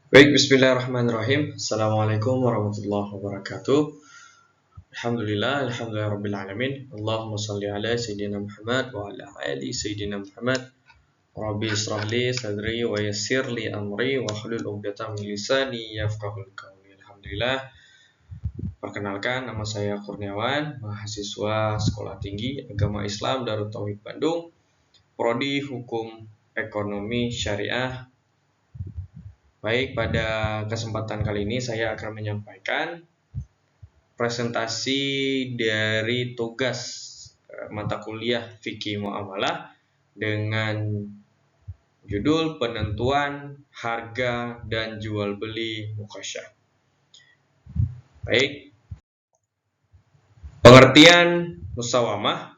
Baik, bismillahirrahmanirrahim. Assalamualaikum warahmatullahi wabarakatuh. Alhamdulillah rabbil alamin. Allahumma shalli ala sayyidina Muhammad wa ala ali sayyidina Muhammad. Rabbi israh li sadri wa yassir li amri wa hlul 'uqdatam min lisani yafqahul qawli. Alhamdulillah. Perkenalkan, nama saya Kurniawan, mahasiswa Sekolah Tinggi Agama Islam Darut Tauhid Bandung, prodi Hukum Ekonomi Syariah. Baik, pada kesempatan kali ini saya akan menyampaikan presentasi dari tugas mata kuliah Fikih Muamalah dengan judul penentuan harga dan jual beli mukasyah. Baik, pengertian musawamah.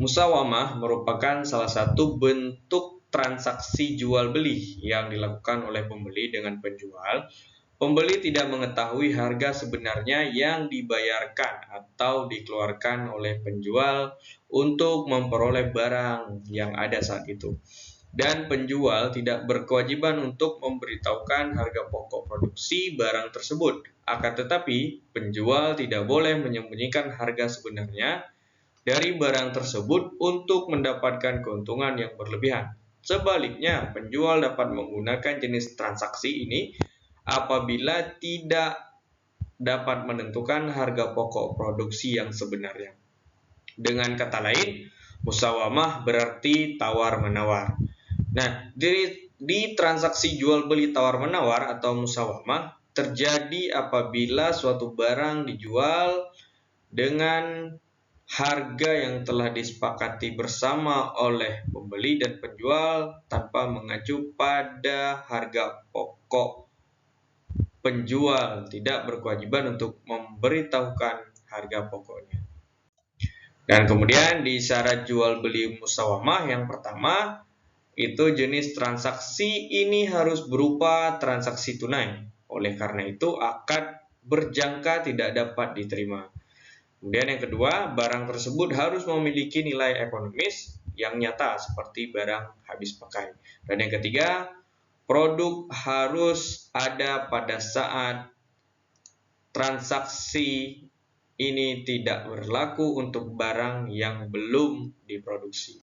Musawamah merupakan salah satu bentuk transaksi jual beli yang dilakukan oleh pembeli dengan penjual. Pembeli tidak mengetahui harga sebenarnya yang dibayarkan atau dikeluarkan oleh penjual untuk memperoleh barang yang ada saat itu. Dan penjual tidak berkewajiban untuk memberitahukan harga pokok produksi barang tersebut. Akan tetapi, penjual tidak boleh menyembunyikan harga sebenarnya dari barang tersebut untuk mendapatkan keuntungan yang berlebihan. Sebaliknya, penjual dapat menggunakan jenis transaksi ini apabila tidak dapat menentukan harga pokok produksi yang sebenarnya. Dengan kata lain, musawamah berarti tawar-menawar. Nah, di transaksi jual beli tawar-menawar atau musawamah terjadi apabila suatu barang dijual dengan harga yang telah disepakati bersama oleh pembeli dan penjual tanpa mengacu pada harga pokok. Penjual tidak berkewajiban untuk memberitahukan harga pokoknya. Dan kemudian di syarat jual beli musawamah yang pertama, itu jenis transaksi ini harus berupa transaksi tunai. Oleh karena itu, akad berjangka tidak dapat diterima. Kemudian yang kedua, barang tersebut harus memiliki nilai ekonomis yang nyata seperti barang habis pakai. Dan yang ketiga, produk harus ada pada saat transaksi ini tidak berlaku untuk barang yang belum diproduksi.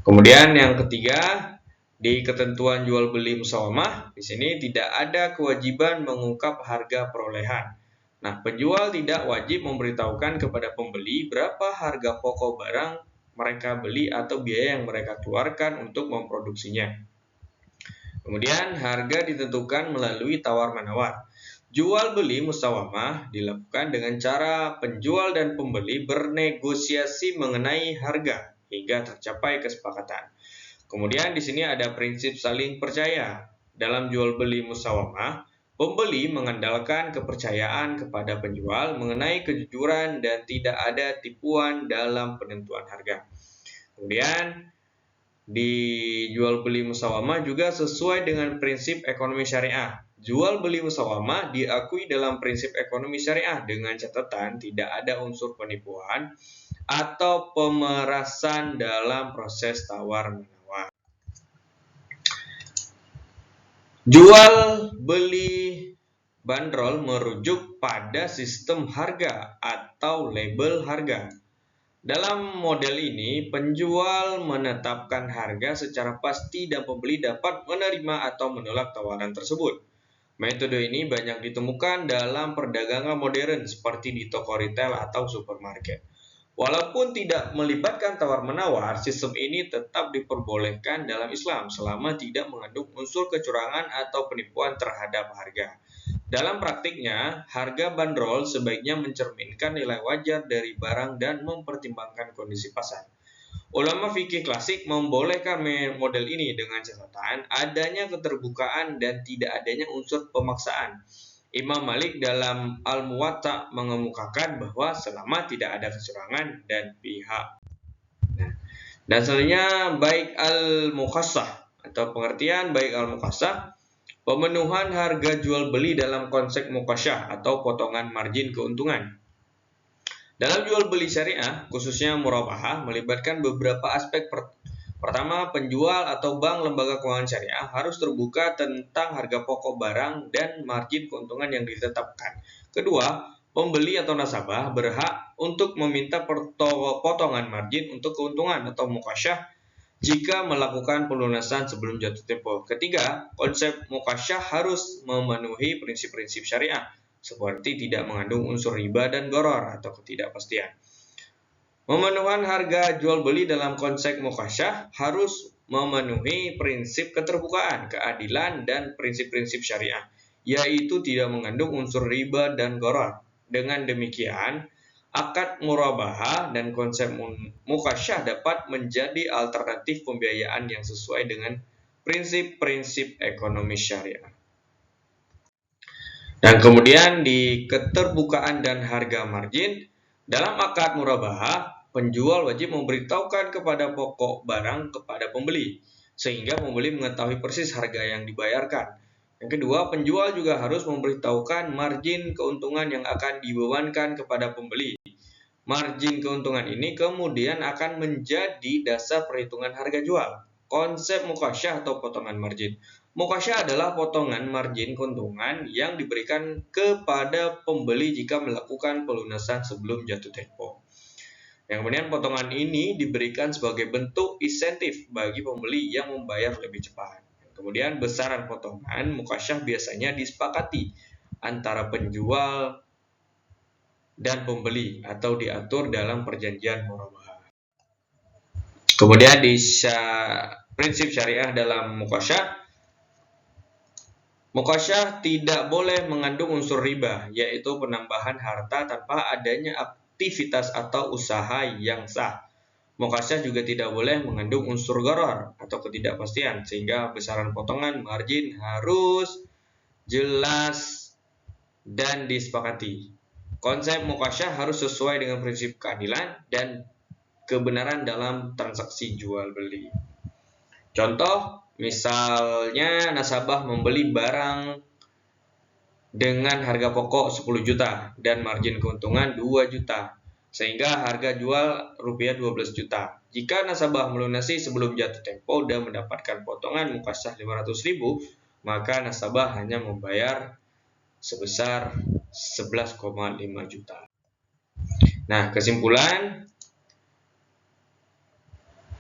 Kemudian yang ketiga, di ketentuan jual beli musawamah, di sini tidak ada kewajiban mengungkap harga perolehan. Nah, penjual tidak wajib memberitahukan kepada pembeli berapa harga pokok barang mereka beli atau biaya yang mereka keluarkan untuk memproduksinya. Kemudian, harga ditentukan melalui tawar-menawar. Jual beli musawamah dilakukan dengan cara penjual dan pembeli bernegosiasi mengenai harga hingga tercapai kesepakatan. Kemudian di sini ada prinsip saling percaya. Dalam jual beli musawamah, pembeli mengandalkan kepercayaan kepada penjual mengenai kejujuran dan tidak ada tipuan dalam penentuan harga. Kemudian di jual beli musawamah juga sesuai dengan prinsip ekonomi syariah. Jual beli musawamah diakui dalam prinsip ekonomi syariah dengan catatan tidak ada unsur penipuan atau pemerasan dalam proses tawar-menawar. Jual beli bandrol merujuk pada sistem harga atau label harga. Dalam model ini, penjual menetapkan harga secara pasti dan pembeli dapat menerima atau menolak tawaran tersebut. Metode ini banyak ditemukan dalam perdagangan modern seperti di toko retail atau supermarket. Walaupun tidak melibatkan tawar-menawar, sistem ini tetap diperbolehkan dalam Islam selama tidak mengandung unsur kecurangan atau penipuan terhadap harga. Dalam praktiknya, harga bandrol sebaiknya mencerminkan nilai wajar dari barang dan mempertimbangkan kondisi pasar. Ulama fikih klasik membolehkan model ini dengan catatan adanya keterbukaan dan tidak adanya unsur pemaksaan. Imam Malik dalam Al-Muwatta mengemukakan bahwa selama tidak ada kecurangan dan pihak. Dan selanjutnya baik al-mukassah atau pengertian baik al-mukassah, pemenuhan harga jual beli dalam konsep mukasyah atau potongan margin keuntungan. Dalam jual beli syariah, khususnya murabahah, melibatkan beberapa aspek Pertama, penjual atau bank lembaga keuangan syariah harus terbuka tentang harga pokok barang dan margin keuntungan yang ditetapkan. Kedua, pembeli atau nasabah berhak untuk meminta potongan margin untuk keuntungan atau mukasyah jika melakukan pelunasan sebelum jatuh tempo. Ketiga, konsep mukasyah harus memenuhi prinsip-prinsip syariah, seperti tidak mengandung unsur riba dan gharar atau ketidakpastian. Pemenuhan harga jual beli dalam konsep mukasyah harus memenuhi prinsip keterbukaan, keadilan, dan prinsip-prinsip syariah, yaitu tidak mengandung unsur riba dan gharar. Dengan demikian, akad murabahah dan konsep mukasyah dapat menjadi alternatif pembiayaan yang sesuai dengan prinsip-prinsip ekonomi syariah. Dan kemudian di keterbukaan dan harga margin, dalam akad murabahah, penjual wajib memberitahukan kepada pokok barang kepada pembeli, sehingga pembeli mengetahui persis harga yang dibayarkan. Yang kedua, penjual juga harus memberitahukan margin keuntungan yang akan dibebankan kepada pembeli. Margin keuntungan ini kemudian akan menjadi dasar perhitungan harga jual. Konsep mukasyah atau potongan margin. Mukasyah adalah potongan margin keuntungan yang diberikan kepada pembeli jika melakukan pelunasan sebelum jatuh tempo. Yang kemudian potongan ini diberikan sebagai bentuk insentif bagi pembeli yang membayar lebih cepat. Kemudian besaran potongan mukasyah biasanya disepakati antara penjual dan pembeli atau diatur dalam perjanjian murabahah. Kemudian di prinsip syariah dalam mukasyah tidak boleh mengandung unsur riba, yaitu penambahan harta tanpa adanya aktivitas atau usaha yang sah. Mukasyah juga tidak boleh mengandung unsur gharar atau ketidakpastian, sehingga besaran potongan margin harus jelas dan disepakati. Konsep mukasyah harus sesuai dengan prinsip keadilan dan kebenaran dalam transaksi jual beli. Contoh, misalnya nasabah membeli barang dengan harga pokok 10 juta dan margin keuntungan 2 juta, sehingga harga jual rupiah 12 juta. Jika nasabah melunasi sebelum jatuh tempo dan mendapatkan potongan mukasyah 500.000, maka nasabah hanya membayar sebesar 11,5 juta. Nah, kesimpulan,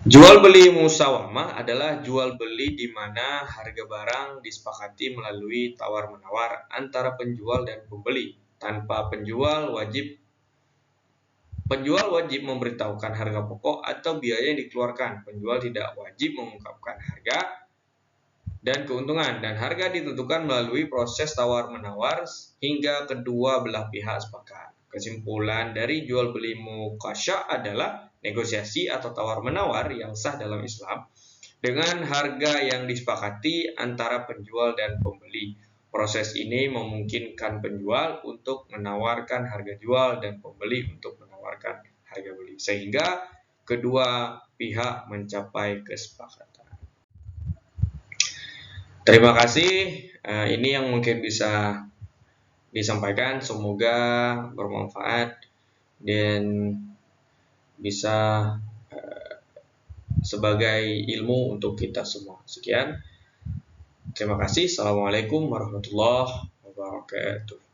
jual beli musawamah adalah jual beli di mana harga barang disepakati melalui tawar-menawar antara penjual dan pembeli tanpa penjual wajib memberitahukan harga pokok atau biaya yang dikeluarkan. Penjual tidak wajib mengungkapkan harga dan keuntungan, dan harga ditentukan melalui proses tawar-menawar hingga kedua belah pihak sepakat. Kesimpulan dari jual beli mukasyah adalah negosiasi atau tawar-menawar yang sah dalam Islam dengan harga yang disepakati antara penjual dan pembeli. Proses ini memungkinkan penjual untuk menawarkan harga jual dan pembeli untuk menawarkan harga beli, sehingga kedua pihak mencapai kesepakatan. Terima kasih. Ini yang mungkin bisa disampaikan, semoga bermanfaat dan bisa sebagai ilmu untuk kita semua. Sekian, terima kasih. Assalamualaikum warahmatullahi wabarakatuh.